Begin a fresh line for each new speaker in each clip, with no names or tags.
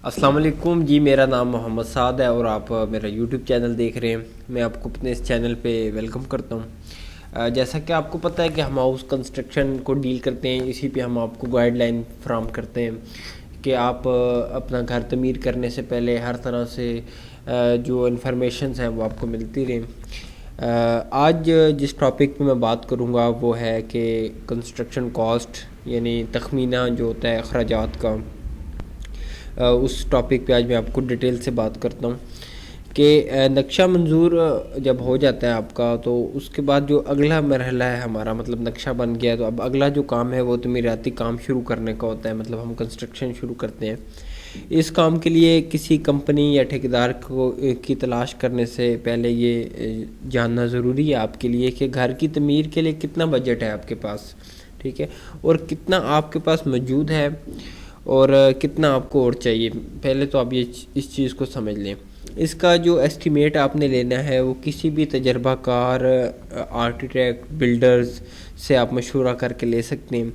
السلام علیکم جی، میرا نام محمد سعد ہے اور آپ میرا یوٹیوب چینل دیکھ رہے ہیں۔ میں آپ کو اپنے اس چینل پہ ویلکم کرتا ہوں۔ جیسا کہ آپ کو پتہ ہے کہ ہم ہاؤس کنسٹرکشن کو ڈیل کرتے ہیں، اسی پہ ہم آپ کو گائیڈ لائن فراہم کرتے ہیں کہ آپ اپنا گھر تعمیر کرنے سے پہلے ہر طرح سے جو انفارمیشنز ہیں وہ آپ کو ملتی رہیں۔ آج جس ٹاپک پہ میں بات کروں گا وہ ہے کہ کنسٹرکشن کاسٹ، یعنی تخمینہ جو ہوتا ہے اخراجات کا، اس ٹاپک پہ آج میں آپ کو ڈیٹیل سے بات کرتا ہوں کہ نقشہ منظور جب ہو جاتا ہے آپ کا تو اس کے بعد جو اگلا مرحلہ ہے ہمارا، مطلب نقشہ بن گیا تو اب اگلا جو کام ہے وہ تعمیراتی کام شروع کرنے کا ہوتا ہے، مطلب ہم کنسٹرکشن شروع کرتے ہیں۔ اس کام کے لیے کسی کمپنی یا ٹھیکیدار کی تلاش کرنے سے پہلے یہ جاننا ضروری ہے آپ کے لیے کہ گھر کی تعمیر کے لیے کتنا بجٹ ہے آپ کے پاس، ٹھیک ہے، اور کتنا آپ کے پاس موجود ہے اور کتنا آپ کو اور چاہیے۔ پہلے تو آپ اس چیز کو سمجھ لیں۔ اس کا جو ایسٹیمیٹ آپ نے لینا ہے وہ کسی بھی تجربہ کار آرکیٹیکٹ، بلڈرز سے آپ مشورہ کر کے لے سکتے ہیں۔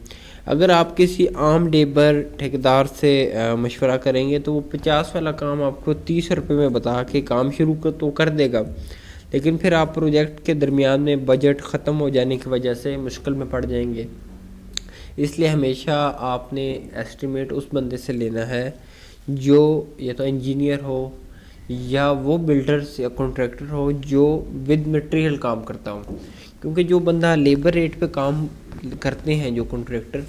اگر آپ کسی عام لیبر ٹھیکیدار سے مشورہ کریں گے تو وہ 50 والا کام آپ کو 30 روپے میں بتا کے کام شروع تو کر دے گا، لیکن پھر آپ پروجیکٹ کے درمیان میں بجٹ ختم ہو جانے کی وجہ سے مشکل میں پڑ جائیں گے۔ اس لیے ہمیشہ آپ نے ایسٹیمیٹ اس بندے سے لینا ہے جو یا تو انجینئر ہو یا وہ بلڈرز یا کنٹریکٹر ہو جو ود مٹیریل کام کرتا ہو، کیونکہ جو بندہ لیبر ریٹ پہ کام کرتے ہیں، جو کنٹریکٹر،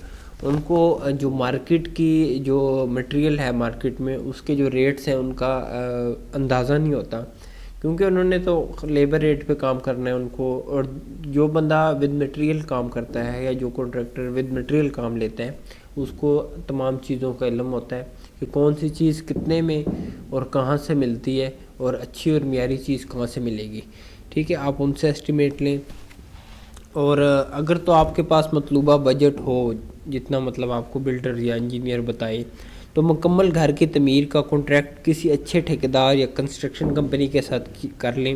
ان کو جو مارکیٹ کی جو مٹیریل ہے مارکیٹ میں اس کے جو ریٹس ہیں ان کا اندازہ نہیں ہوتا، کیونکہ انہوں نے تو لیبر ریٹ پہ کام کرنا ہے ان کو، اور جو بندہ ود مٹیریل کام کرتا ہے یا جو کنٹریکٹر ود مٹیریل کام لیتا ہے اس کو تمام چیزوں کا علم ہوتا ہے کہ کون سی چیز کتنے میں اور کہاں سے ملتی ہے اور اچھی اور معیاری چیز کہاں سے ملے گی، ٹھیک ہے۔ آپ ان سے ایسٹیمیٹ لیں، اور اگر تو آپ کے پاس مطلوبہ بجٹ ہو جتنا مطلب آپ کو بلڈر یا انجینئر بتائے تو مکمل گھر کی تعمیر کا کانٹریکٹ کسی اچھے ٹھیکیدار یا کنسٹرکشن کمپنی کے ساتھ کر لیں۔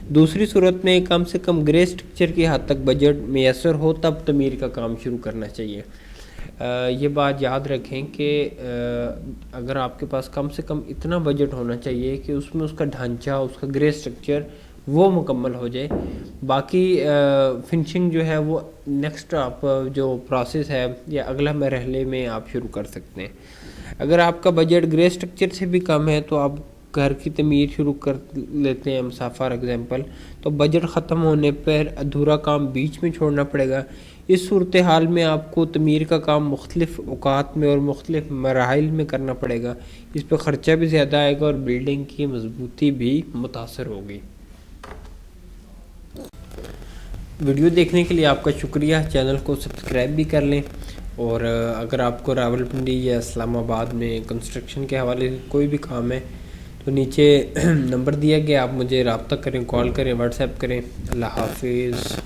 دوسری صورت میں کم سے کم گرے اسٹرکچر کی حد تک بجٹ میسر ہو تب تعمیر کا کام شروع کرنا چاہیے۔ یہ بات یاد رکھیں کہ اگر آپ کے پاس کم سے کم اتنا بجٹ ہونا چاہیے کہ اس میں اس کا ڈھانچہ، اس کا گرے اسٹرکچر وہ مکمل ہو جائے، باقی فنشنگ جو ہے وہ نیکسٹ آپ جو پروسیس ہے یا اگلا مرحلے میں آپ شروع کر سکتے ہیں۔ اگر آپ کا بجٹ گرے اسٹرکچر سے بھی کم ہے تو آپ گھر کی تعمیر شروع کر لیتے ہیں، فار ایگزامپل، تو بجٹ ختم ہونے پر ادھورا کام بیچ میں چھوڑنا پڑے گا۔ اس صورتحال میں آپ کو تعمیر کا کام مختلف اوقات میں اور مختلف مراحل میں کرنا پڑے گا، اس پہ خرچہ بھی زیادہ آئے گا اور بلڈنگ کی مضبوطی بھی متاثر ہوگی۔ ویڈیو دیکھنے کے لیے آپ کا شکریہ، چینل کو سبسکرائب بھی کر لیں، اور اگر آپ کو راولپنڈی یا اسلام آباد میں کنسٹرکشن کے حوالے سے کوئی بھی کام ہے تو نیچے نمبر دیا گیا، آپ مجھے رابطہ کریں، کال کریں، واٹس ایپ کریں۔ اللہ حافظ۔